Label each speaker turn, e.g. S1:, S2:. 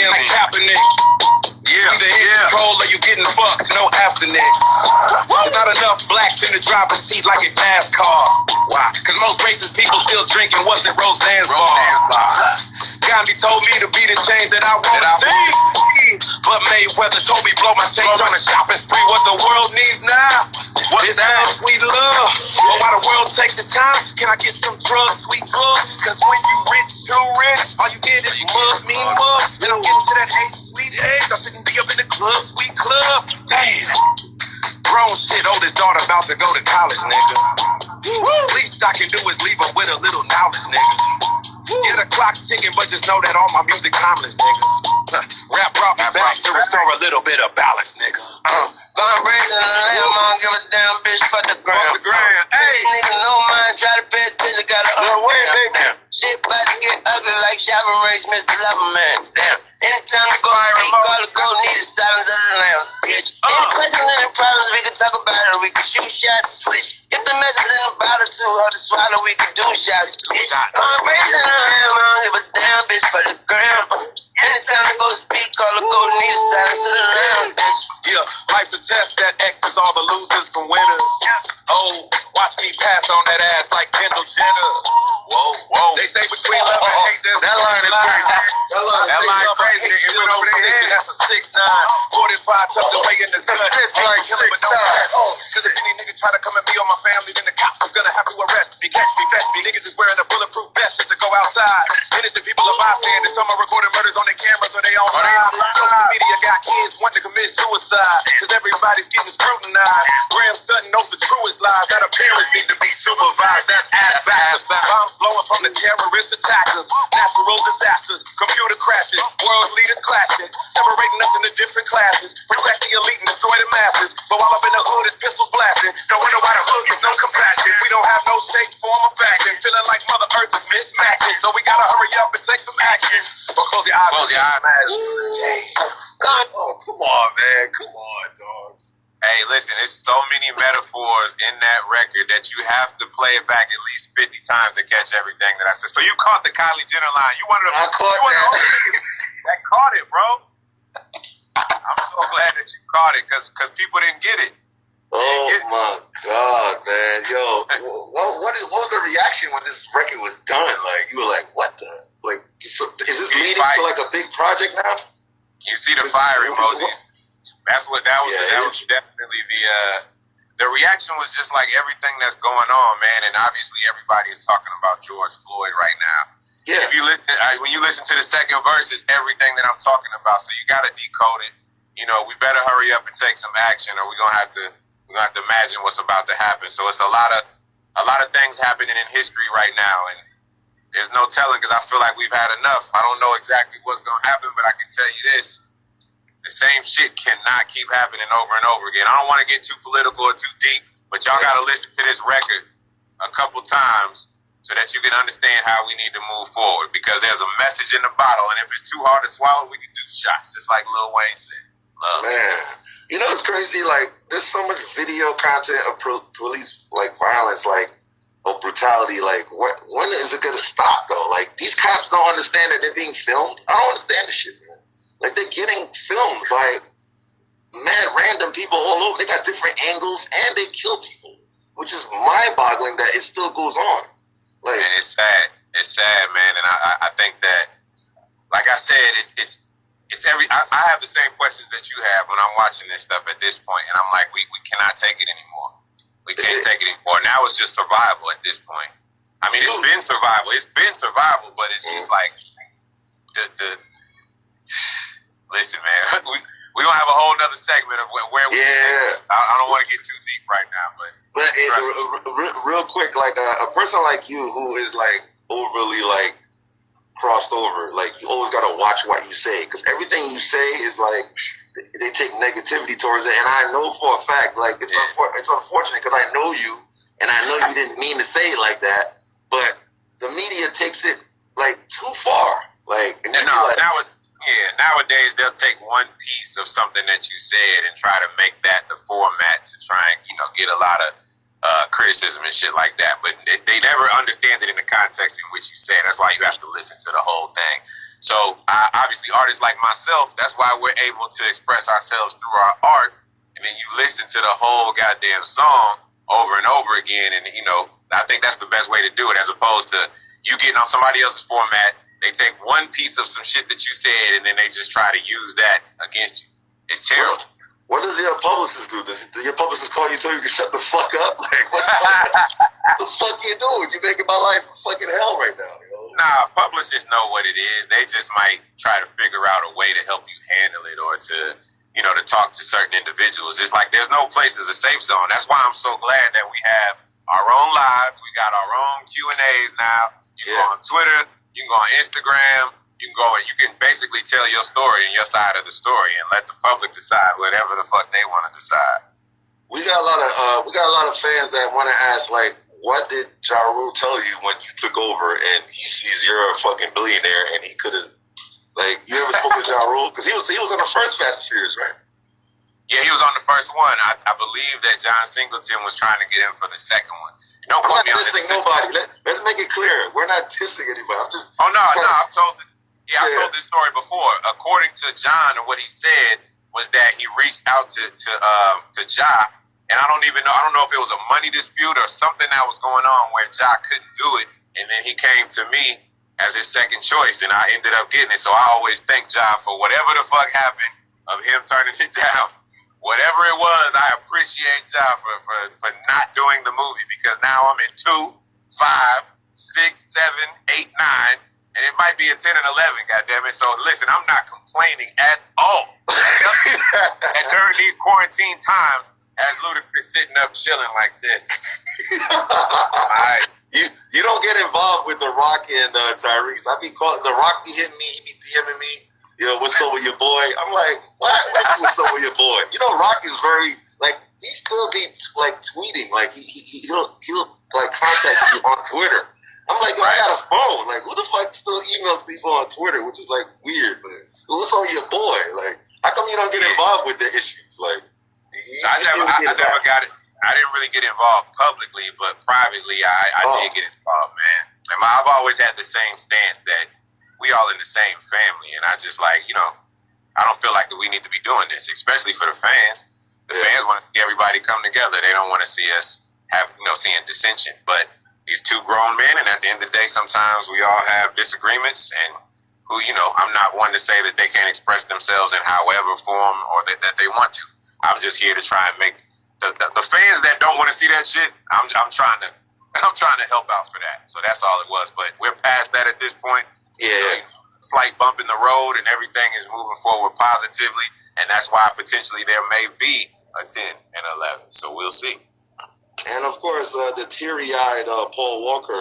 S1: Like Kaepernick. Either in control or you getting fucked, no after next. There's not enough blacks in the driver's seat like in NASCAR. Why? Cause most racist people still drinking what's in Roseanne's bar. Gandhi told me to be the change that I want to see. But Mayweather told me blow my change on a shopping spree. What the world needs now is that sweet love. But while the world takes its time, can I get some drugs, sweet drugs? Cause when you rich, too rich, all you get is mug, mean mug. And I'm getting to that age, sweet age. I shouldn't be up in the club, sweet club. Damn. Grown shit, oldest daughter about to go to college, nigga. Least I can do is leave her with a little knowledge, nigga. Yeah, the clock's ticking, but just know that all my music timeless, nigga. Rap brought me back to restore a little bit of balance, nigga.
S2: Going brazen in the lamb, I don't give a damn bitch for the gram. Hey, nigga, no mind, try to pay attention, gotta understand. Shit about to get ugly like shopping race, Mr. Loverman. Damn. Anytime to go speak, all the gold need is silence of the lamb, bitch. Any questions, any problems, we can talk about it, we can shoot shots, switch. If the message in the bottle too hard to swallow, we can do shots, bitch. Going brazen in the lamb, I don't give a damn bitch for the gram. Anytime to go speak, all the gold need is silence of the lamb, bitch.
S1: Yeah, life's a test that X is all the losers from winners. Oh, watch me pass on that ass like Kendall Jenner. Whoa. They say between love and hate, there's that line is crazy. That line crazy. It went over their head. That's a 6'9", 45 tucked away in the gut. It's like killing, but don't test. Cause if any nigga try to come at me or my family, then the cops is gonna have to arrest me. Catch me, fetch me. Niggas is wearing a bulletproof vest just to go outside. Innocent people are bystanders. Some are recording murders on their cameras or they on live. Social media got kids wanting to commit suicide. Cause everybody's getting scrutinized. Graham Sutton knows the truest lies. That appearance need to be supervised. That's ass backwards. Bombs blowing from the terrorist attackers. Natural disasters, computer crashes, world leaders clashing, separating us into different classes. Protect the elite and destroy the masses. So while up in the hood, it's pistols blasting. No wonder why the hood gets no compassion. We don't have no shape, form, or fashion. Feeling like Mother Earth is mismatching. So we gotta hurry up and take some action. But close your eyes. Close your eyes.
S3: God, oh, come on, man. Come on, dogs.
S4: Hey, listen, there's so many metaphors in that record that you have to play it back at least 50 times to catch everything that I said. So you caught the Kylie Jenner line. You wanted to,
S3: I caught that.
S4: That caught it, bro. I'm so glad that you caught it because people didn't get it.
S3: Oh, my God, man. Yo, what was the reaction when this record was done? Like, you were like, what the? Like, so, is this leading to, like, a big project now?
S4: You see the fire emojis. That was definitely the reaction was just like everything that's going on, man. And obviously everybody is talking about George Floyd right now.
S3: Yeah.
S4: If you listen, when you listen to the second verse, it's everything that I'm talking about. So you got to decode it. You know, we better hurry up and take some action, or we're gonna have to imagine what's about to happen. So it's a lot of things happening in history right now, and there's no telling because I feel like we've had enough. I don't know exactly what's gonna happen, but I can tell you this. The same shit cannot keep happening over and over again. I don't want to get too political or too deep, but y'all got to listen to this record a couple times so that you can understand how we need to move forward because there's a message in the bottle, and if it's too hard to swallow, we can do shots, just like Lil Wayne said. Love.
S3: Man, you know it's crazy? Like, there's so much video content of police, like, violence, like, or brutality. Like, when is it going to stop, though? Like, these cops don't understand that they're being filmed. I don't understand this shit, man. Like, they're getting filmed by mad random people all over. They got different angles, and they kill people, which is mind-boggling that it still goes on. Like,
S4: and it's sad. It's sad, man. And I think that, like I said, it's I have the same questions that you have when I'm watching this stuff at this point, and I'm like, we cannot take it anymore. We can't take it anymore. Now it's just survival at this point. I mean, it's been survival. It's been survival, but it's just like the listen, man, we gonna have a whole nother segment of where we.
S3: Yeah.
S4: I don't want to get too deep right now, but
S3: real quick, like a person like you who is like overly like crossed over, like you always gotta watch what you say because everything you say is like they take negativity towards it, and I know for a fact, like it's unfortunate because I know you, and I know you didn't mean to say it like that, but the media takes it like too far, like and
S4: nowadays they'll take one piece of something that you said and try to make that the format to try and get a lot of criticism and shit like that. But they never understand it in the context in which you say it. That's why you have to listen to the whole thing. So obviously artists like myself, that's why we're able to express ourselves through our art. And then you listen to the whole goddamn song over and over again. And, you know, I think that's the best way to do it, as opposed to you getting on somebody else's format. They take one piece of some shit that you said and then they just try to use that against you. It's terrible.
S3: What does your publicist do? Does your publicist call you, tell you to shut the fuck up? Like, what the fuck you doing? You're making my life a fucking hell right now, yo.
S4: Nah, publicists know what it is. They just might try to figure out a way to help you handle it, or to, you know, to talk to certain individuals. It's like there's no place as a safe zone. That's why I'm so glad that we have our own lives. We got our own Q&As now. You can go on Twitter. You can go on Instagram. You can go and you can basically tell your story and your side of the story, and let the public decide whatever the fuck they want to decide.
S3: We got a lot of fans that want to ask, like, what did Ja Rule tell you when you took over and he sees you're a fucking billionaire and he could have, like, you ever spoke with Ja Rule? Because he was on the first Fast and Furious, right?
S4: Yeah, he was on the first one. I believe that John Singleton was trying to get him for the second one. Don't
S3: I'm
S4: quote
S3: not
S4: me on
S3: dissing
S4: this.
S3: nobody. Let's make it clear. We're not dissing anybody. I'm just.
S4: Oh no, I've told. I told this story before. According to John, and what he said was that he reached out to Ja, and I don't know if it was a money dispute or something that was going on where Ja couldn't do it, and then he came to me as his second choice, and I ended up getting it. So I always thank Ja for whatever the fuck happened of him turning it down. Whatever it was, I appreciate Ja for not doing the movie, because now I'm in 2, 5, 6, 7, 8, 9. And it might be a 10 and 11, goddammit. So listen, I'm not complaining at all. And during these quarantine times, as Ludacris sitting up chilling like this. All right.
S3: You don't get involved with The Rock and Tyrese. I be calling The Rock be hitting me, he be DMing me. Yo, what's up with your boy? I'm like, what? What's up with your boy? You know, Rock is very, like, he still be like tweeting. Like he'll like contact you on Twitter. I'm like, yo, I got a phone. Like, who the fuck still emails people on Twitter, which is like weird, but what's on your boy? Like, how come you don't get involved with the issues? Like,
S4: I never got it. I didn't really get involved publicly, but privately, I did get involved, man. And I've always had the same stance that we all in the same family, and I just like, you know, I don't feel like that we need to be doing this, especially for the fans. The fans want to see everybody come together. They don't want to see us seeing dissension, but these two grown men, and at the end of the day, sometimes we all have disagreements, and I'm not one to say that they can't express themselves in however form or that they want to. I'm just here to try and make the fans that don't want to see that shit. I'm trying to help out for that. So that's all it was. But we're past that at this point.
S3: Yeah,
S4: slight bump in the road, and everything is moving forward positively, and that's why potentially there may be a 10 and 11. So we'll see.
S3: And of course, the teary-eyed Paul Walker